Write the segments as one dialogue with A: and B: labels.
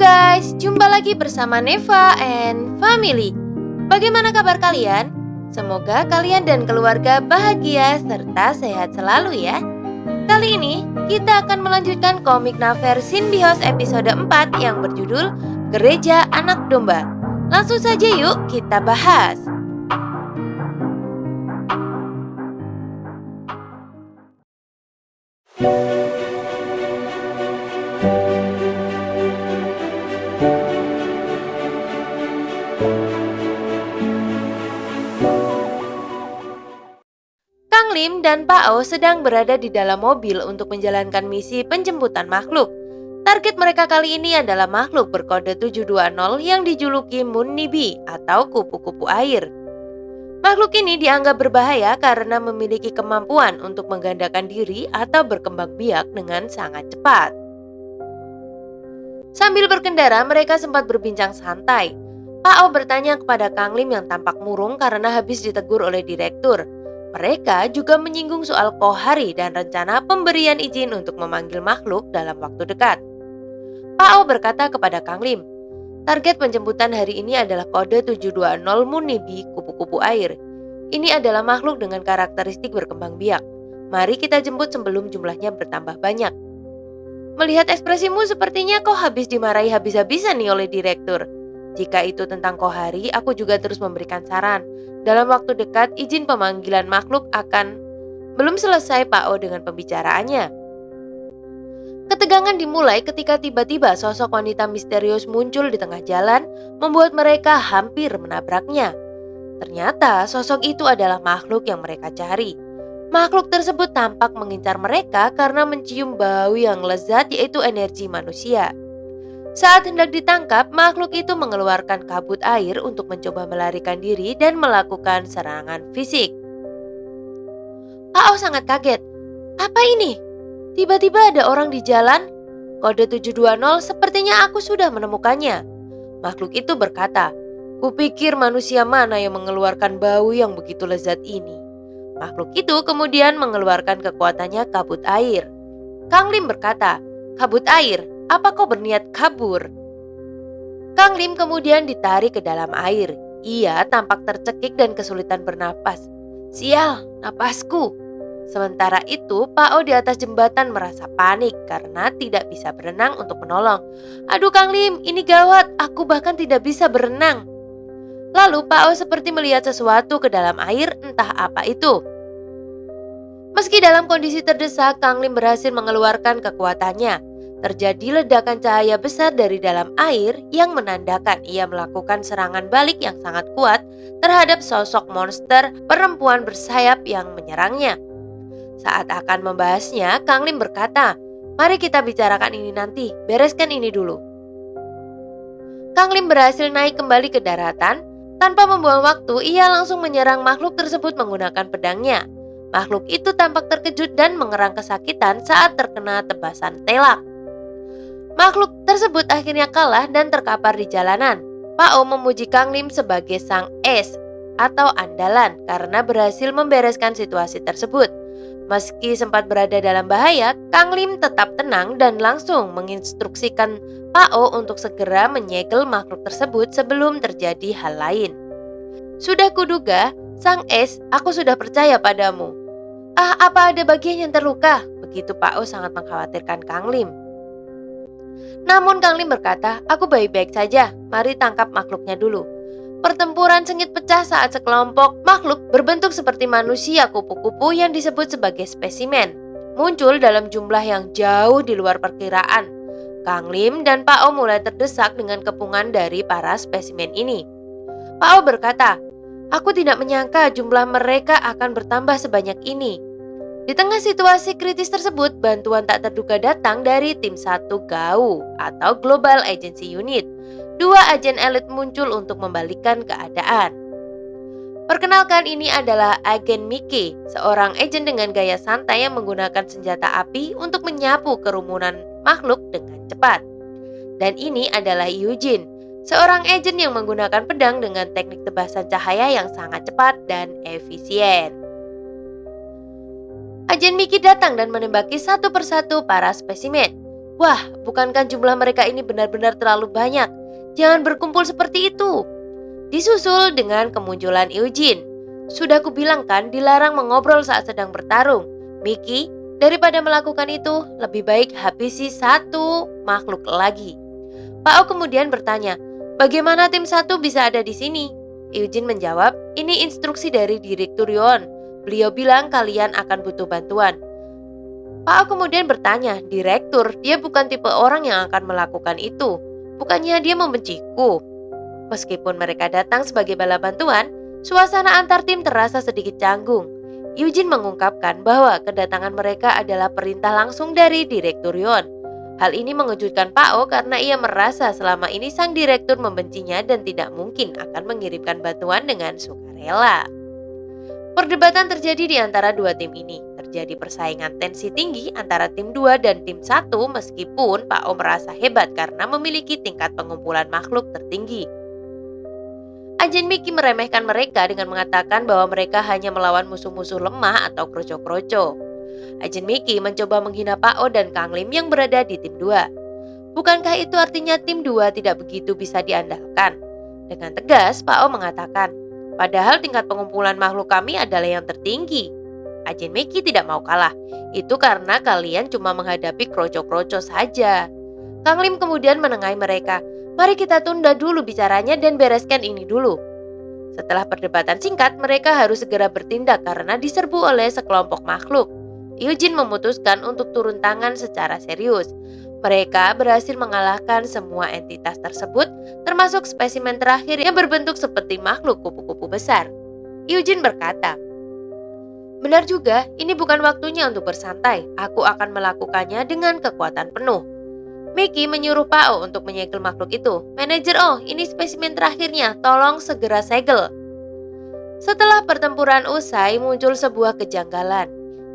A: guys, jumpa lagi bersama Neva and Family. Bagaimana kabar kalian? Semoga kalian dan keluarga bahagia serta sehat selalu ya. Kali ini kita akan melanjutkan komik novel Sinbihos episode 4 yang berjudul Gereja Anak Domba. Langsung saja yuk kita bahas. Kang Lim dan Pak O sedang berada di dalam mobil untuk menjalankan misi penjemputan makhluk. Target mereka kali ini adalah makhluk berkode 720 yang dijuluki Moon Nibi atau kupu-kupu air. Makhluk ini dianggap berbahaya karena memiliki kemampuan untuk menggandakan diri atau berkembang biak dengan sangat cepat. Sambil berkendara, mereka sempat berbincang santai. Pak O bertanya kepada Kang Lim yang tampak murung karena habis ditegur oleh direktur. Mereka juga menyinggung soal Kohari dan rencana pemberian izin untuk memanggil makhluk dalam waktu dekat. Pak O berkata kepada Kang Lim, target penjemputan hari ini adalah kode 720 Munibi kupu-kupu air. Ini adalah makhluk dengan karakteristik berkembang biak. Mari kita jemput sebelum jumlahnya bertambah banyak. Melihat ekspresimu sepertinya kau habis dimarahi habis-habisan nih oleh direktur. Jika itu tentang Kohari, aku juga terus memberikan saran. Dalam waktu dekat, izin pemanggilan makhluk akan... Belum selesai Pak O dengan pembicaraannya. Ketegangan dimulai ketika tiba-tiba sosok wanita misterius muncul di tengah jalan, membuat mereka hampir menabraknya. Ternyata sosok itu adalah makhluk yang mereka cari. Makhluk tersebut tampak mengincar mereka karena mencium bau yang lezat, yaitu energi manusia. Saat hendak ditangkap, makhluk itu mengeluarkan kabut air untuk mencoba melarikan diri dan melakukan serangan fisik. Pak O sangat kaget. Apa ini? Tiba-tiba ada orang di jalan. Kode 720, sepertinya aku sudah menemukannya. Makhluk itu berkata, kupikir manusia mana yang mengeluarkan bau yang begitu lezat ini. Makhluk itu kemudian mengeluarkan kekuatannya kabut air. Kang Lim berkata, kabut air? Apa kau berniat kabur? Kang Lim kemudian ditarik ke dalam air. Ia tampak tercekik dan kesulitan bernapas. Sial, napasku. Sementara itu, Pak O di atas jembatan merasa panik karena tidak bisa berenang untuk menolong. Aduh Kang Lim, ini gawat. Aku bahkan tidak bisa berenang. Lalu Pak O seperti melihat sesuatu ke dalam air, entah apa itu. Meski dalam kondisi terdesak, Kang Lim berhasil mengeluarkan kekuatannya. Terjadi ledakan cahaya besar dari dalam air yang menandakan ia melakukan serangan balik yang sangat kuat terhadap sosok monster perempuan bersayap yang menyerangnya. Saat akan membahasnya, Kang Lim berkata, mari kita bicarakan ini nanti, bereskan ini dulu. Kang Lim berhasil naik kembali ke daratan. Tanpa membuang waktu, ia langsung menyerang makhluk tersebut menggunakan pedangnya. Makhluk itu tampak terkejut dan mengerang kesakitan saat terkena tebasan telak. Makhluk tersebut akhirnya kalah dan terkapar di jalanan. Pak O memuji Kang Lim sebagai sang es atau andalan karena berhasil membereskan situasi tersebut. Meski sempat berada dalam bahaya, Kang Lim tetap tenang dan langsung menginstruksikan Pak O untuk segera menyegel makhluk tersebut sebelum terjadi hal lain. Sudah kuduga, sang es, aku sudah percaya padamu. Apa ada bagian yang terluka? Begitu Pak O sangat mengkhawatirkan Kang Lim. Namun Kang Lim berkata, aku baik-baik saja, mari tangkap makhluknya dulu. Pertempuran sengit pecah saat sekelompok makhluk berbentuk seperti manusia kupu-kupu yang disebut sebagai spesimen muncul dalam jumlah yang jauh di luar perkiraan. Kang Lim dan Pak O mulai terdesak dengan kepungan dari para spesimen ini. Pak O berkata, aku tidak menyangka jumlah mereka akan bertambah sebanyak ini. Di tengah situasi kritis tersebut, bantuan tak terduga datang dari tim 1 GAU atau Global Agency Unit. 2 agen elit muncul untuk membalikkan keadaan. Perkenalkan, ini adalah agen Mickey, seorang agen dengan gaya santai yang menggunakan senjata api untuk menyapu kerumunan makhluk dengan cepat. Dan ini adalah Eugene, seorang agen yang menggunakan pedang dengan teknik tebasan cahaya yang sangat cepat dan efisien. Agen Mickey datang dan menembaki satu persatu para spesimen. Wah, bukankah jumlah mereka ini benar-benar terlalu banyak? Jangan berkumpul seperti itu. Disusul dengan kemunculan Eugene. Sudah kubilang kan dilarang mengobrol saat sedang bertarung. Mickey, daripada melakukan itu, lebih baik habisi satu makhluk lagi. Pak O kemudian bertanya, bagaimana tim satu bisa ada di sini? Eugene menjawab, ini instruksi dari Direkturion. Beliau bilang kalian akan butuh bantuan. Pak O kemudian bertanya, Direktur, dia bukan tipe orang yang akan melakukan itu. Bukannya dia membenciku? Meskipun mereka datang sebagai bala bantuan, suasana antar tim terasa sedikit canggung. Eugene mengungkapkan bahwa kedatangan mereka adalah perintah langsung dari Direkturion. Hal ini mengejutkan Pak O karena ia merasa selama ini sang direktur membencinya dan tidak mungkin akan mengirimkan bantuan dengan sukarela. Perdebatan terjadi di antara dua tim ini. Terjadi persaingan tensi tinggi antara tim 2 dan tim 1 meskipun Pak O merasa hebat karena memiliki tingkat pengumpulan makhluk tertinggi. Agen Mickey meremehkan mereka dengan mengatakan bahwa mereka hanya melawan musuh-musuh lemah atau kroco-kroco. Agen Mickey mencoba menghina Pak O dan Kang Lim yang berada di tim 2. Bukankah itu artinya tim 2 tidak begitu bisa diandalkan? Dengan tegas Pak O mengatakan, padahal tingkat pengumpulan makhluk kami adalah yang tertinggi. Agen Mickey tidak mau kalah. Itu karena kalian cuma menghadapi kroco-kroco saja. Kang Lim kemudian menengahi mereka. Mari kita tunda dulu bicaranya dan bereskan ini dulu. Setelah perdebatan singkat, mereka harus segera bertindak karena diserbu oleh sekelompok makhluk. Eugene memutuskan untuk turun tangan secara serius. Mereka berhasil mengalahkan semua entitas tersebut, termasuk spesimen terakhir yang berbentuk seperti makhluk kupu-kupu besar. Eugene berkata, benar juga, ini bukan waktunya untuk bersantai. Aku akan melakukannya dengan kekuatan penuh. Mickey menyuruh Pak O untuk menyegel makhluk itu. Manajer O, ini spesimen terakhirnya, tolong segera segel. Setelah pertempuran usai, muncul sebuah kejanggalan.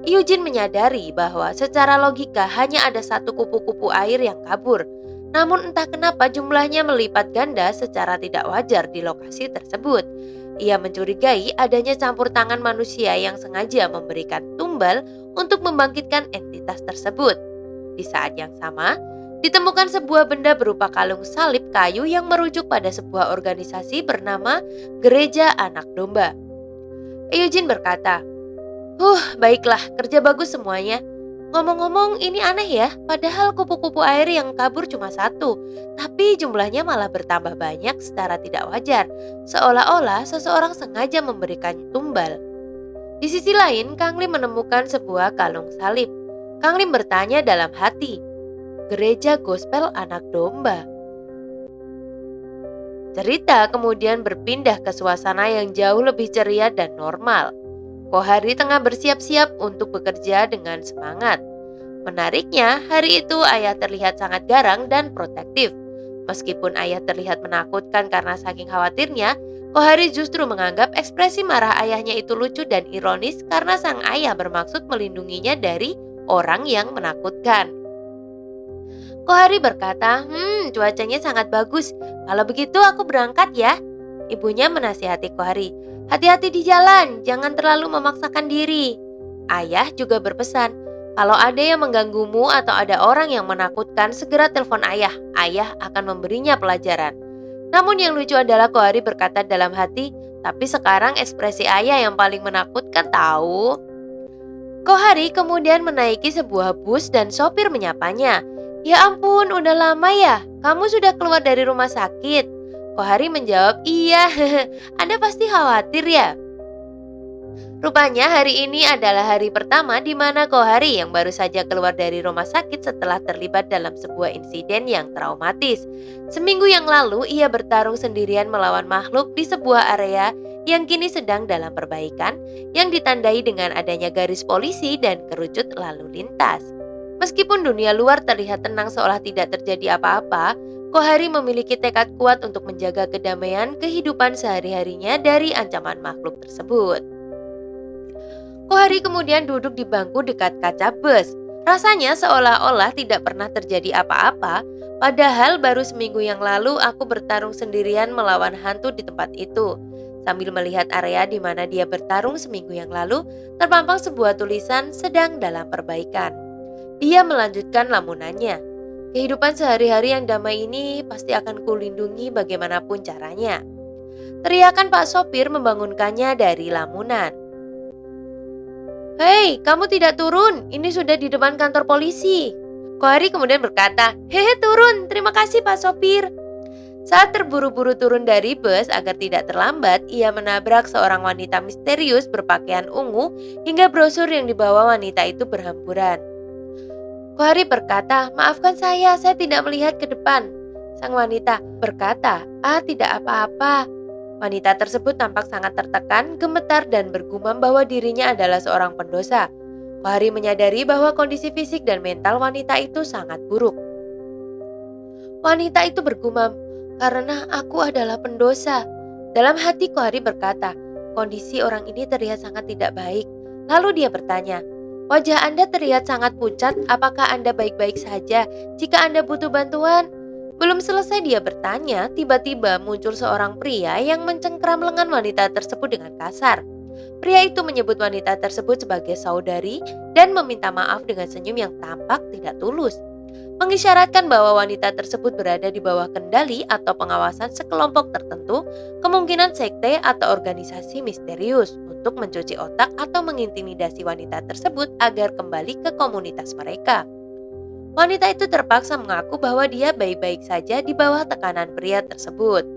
A: Eugene menyadari bahwa secara logika hanya ada satu kupu-kupu air yang kabur. Namun entah kenapa jumlahnya melipat ganda secara tidak wajar di lokasi tersebut. Ia mencurigai adanya campur tangan manusia yang sengaja memberikan tumbal untuk membangkitkan entitas tersebut. Di saat yang sama, ditemukan sebuah benda berupa kalung salib kayu yang merujuk pada sebuah organisasi bernama Gereja Anak Domba. Eugene berkata, baiklah, kerja bagus semuanya. Ngomong-ngomong ini aneh ya, padahal kupu-kupu air yang kabur cuma satu, tapi jumlahnya malah bertambah banyak secara tidak wajar, seolah-olah seseorang sengaja memberikan tumbal. Di sisi lain, Kang Lim menemukan sebuah kalung salib. Kang Lim bertanya dalam hati, Gereja Gospel Anak Domba. Cerita kemudian berpindah ke suasana yang jauh lebih ceria dan normal. Kohari tengah bersiap-siap untuk bekerja dengan semangat. Menariknya, hari itu ayah terlihat sangat garang dan protektif. Meskipun ayah terlihat menakutkan karena saking khawatirnya, Kohari justru menganggap ekspresi marah ayahnya itu lucu dan ironis karena sang ayah bermaksud melindunginya dari orang yang menakutkan. Kohari berkata, cuacanya sangat bagus. Kalau begitu aku berangkat ya. Ibunya menasihati Kohari, hati-hati di jalan, jangan terlalu memaksakan diri. Ayah juga berpesan, kalau ada yang mengganggumu atau ada orang yang menakutkan, segera telepon ayah. Ayah akan memberinya pelajaran. Namun yang lucu adalah Kohari berkata dalam hati, tapi sekarang ekspresi ayah yang paling menakutkan tahu. Kohari kemudian menaiki sebuah bus dan sopir menyapanya. Ya ampun, udah lama ya? Kamu sudah keluar dari rumah sakit? Kohari menjawab, iya, Anda pasti khawatir ya? Rupanya hari ini adalah hari pertama di mana Kohari yang baru saja keluar dari rumah sakit setelah terlibat dalam sebuah insiden yang traumatis. Seminggu yang lalu ia bertarung sendirian melawan makhluk di sebuah area yang kini sedang dalam perbaikan yang ditandai dengan adanya garis polisi dan kerucut lalu lintas. Meskipun dunia luar terlihat tenang seolah tidak terjadi apa-apa, Kohari memiliki tekad kuat untuk menjaga kedamaian kehidupan sehari-harinya dari ancaman makhluk tersebut. Kohari kemudian duduk di bangku dekat kaca bus. Rasanya seolah-olah tidak pernah terjadi apa-apa, padahal baru seminggu yang lalu aku bertarung sendirian melawan hantu di tempat itu. Sambil melihat area di mana dia bertarung seminggu yang lalu, terpampang sebuah tulisan sedang dalam perbaikan. Dia melanjutkan lamunannya. Kehidupan sehari-hari yang damai ini pasti akan kulindungi bagaimanapun caranya. Teriakan Pak sopir membangunkannya dari lamunan. Hei, kamu tidak turun, ini sudah di depan kantor polisi. Kohari kemudian berkata, hehe turun, terima kasih Pak sopir. Saat terburu-buru turun dari bus agar tidak terlambat, ia menabrak seorang wanita misterius berpakaian ungu hingga brosur yang dibawa wanita itu berhamburan. Kohari berkata, maafkan saya tidak melihat ke depan. Sang wanita berkata, tidak apa-apa. Wanita tersebut tampak sangat tertekan, gemetar dan bergumam bahwa dirinya adalah seorang pendosa. Kohari menyadari bahwa kondisi fisik dan mental wanita itu sangat buruk. Wanita itu bergumam, karena aku adalah pendosa. Dalam hati Kohari berkata, kondisi orang ini terlihat sangat tidak baik. Lalu dia bertanya, wajah Anda terlihat sangat pucat, apakah Anda baik-baik saja? Jika Anda butuh bantuan? Belum selesai dia bertanya, tiba-tiba muncul seorang pria yang mencengkram lengan wanita tersebut dengan kasar. Pria itu menyebut wanita tersebut sebagai saudari dan meminta maaf dengan senyum yang tampak tidak tulus. Mengisyaratkan bahwa wanita tersebut berada di bawah kendali atau pengawasan sekelompok tertentu, kemungkinan sekte atau organisasi misterius untuk mencuci otak atau mengintimidasi wanita tersebut agar kembali ke komunitas mereka. Wanita itu terpaksa mengaku bahwa dia baik-baik saja di bawah tekanan pria tersebut.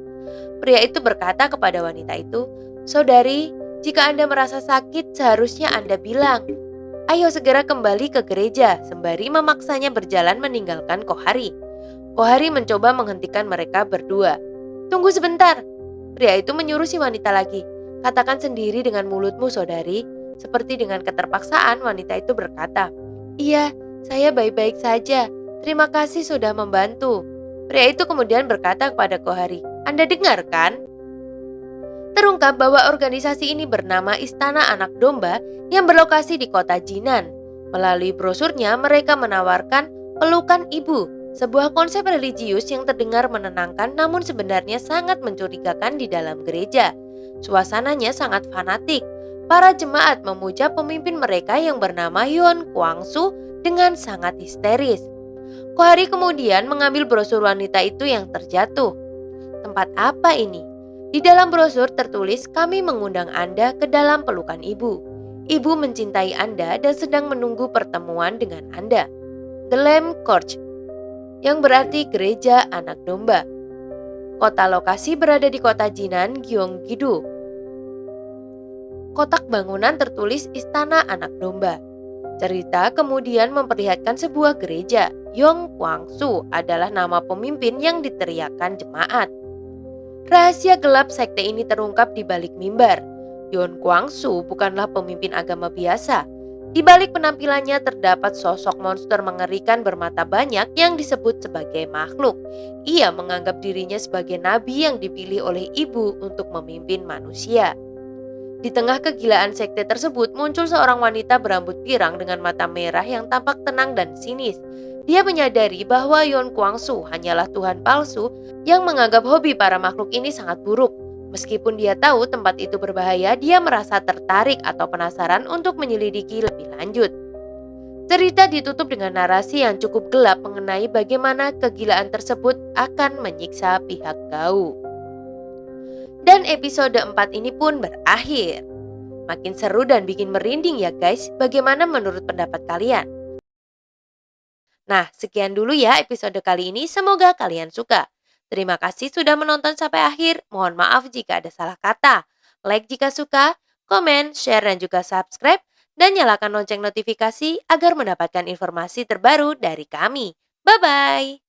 A: Pria itu berkata kepada wanita itu, saudari, jika Anda merasa sakit seharusnya Anda bilang. Ayo segera kembali ke gereja, sembari memaksanya berjalan meninggalkan Kohari. Kohari mencoba menghentikan mereka berdua. Tunggu sebentar. Pria itu menyuruh si wanita lagi. Katakan sendiri dengan mulutmu saudari. Seperti dengan keterpaksaan wanita itu berkata, iya, saya baik-baik saja. Terima kasih sudah membantu. Pria itu kemudian berkata kepada Kohari, Anda dengar kan? Terungkap bahwa organisasi ini bernama Istana Anak Domba yang berlokasi di kota Jinan. Melalui brosurnya mereka menawarkan pelukan ibu, sebuah konsep religius yang terdengar menenangkan namun sebenarnya sangat mencurigakan di dalam gereja. Suasananya sangat fanatik. Para jemaat memuja pemimpin mereka yang bernama Yuan Kwangsu dengan sangat histeris. Kohari kemudian mengambil brosur wanita itu yang terjatuh. Tempat apa ini? Di dalam brosur tertulis, kami mengundang Anda ke dalam pelukan ibu. Ibu mencintai Anda dan sedang menunggu pertemuan dengan Anda. The Lamb Church, yang berarti gereja anak domba. Kota lokasi berada di kota Jinan, Gyeonggi-do. Kotak bangunan tertulis Istana Anak Domba. Cerita kemudian memperlihatkan sebuah gereja. Yong Kwangsu adalah nama pemimpin yang diteriakkan jemaat. Rahasia gelap sekte ini terungkap di balik mimbar. Yon Kwangsu bukanlah pemimpin agama biasa. Di balik penampilannya terdapat sosok monster mengerikan bermata banyak yang disebut sebagai makhluk. Ia menganggap dirinya sebagai nabi yang dipilih oleh ibu untuk memimpin manusia. Di tengah kegilaan sekte tersebut muncul seorang wanita berambut pirang dengan mata merah yang tampak tenang dan sinis. Dia menyadari bahwa Yon Kwangsu hanyalah Tuhan palsu yang menganggap hobi para makhluk ini sangat buruk. Meskipun dia tahu tempat itu berbahaya, dia merasa tertarik atau penasaran untuk menyelidiki lebih lanjut. Cerita ditutup dengan narasi yang cukup gelap mengenai bagaimana kegilaan tersebut akan menyiksa pihak Gao. Dan episode 4 ini pun berakhir. Makin seru dan bikin merinding ya guys, bagaimana menurut pendapat kalian? Nah, sekian dulu ya episode kali ini, semoga kalian suka. Terima kasih sudah menonton sampai akhir, mohon maaf jika ada salah kata. Like jika suka, komen, share dan juga subscribe, dan nyalakan lonceng notifikasi agar mendapatkan informasi terbaru dari kami. Bye-bye!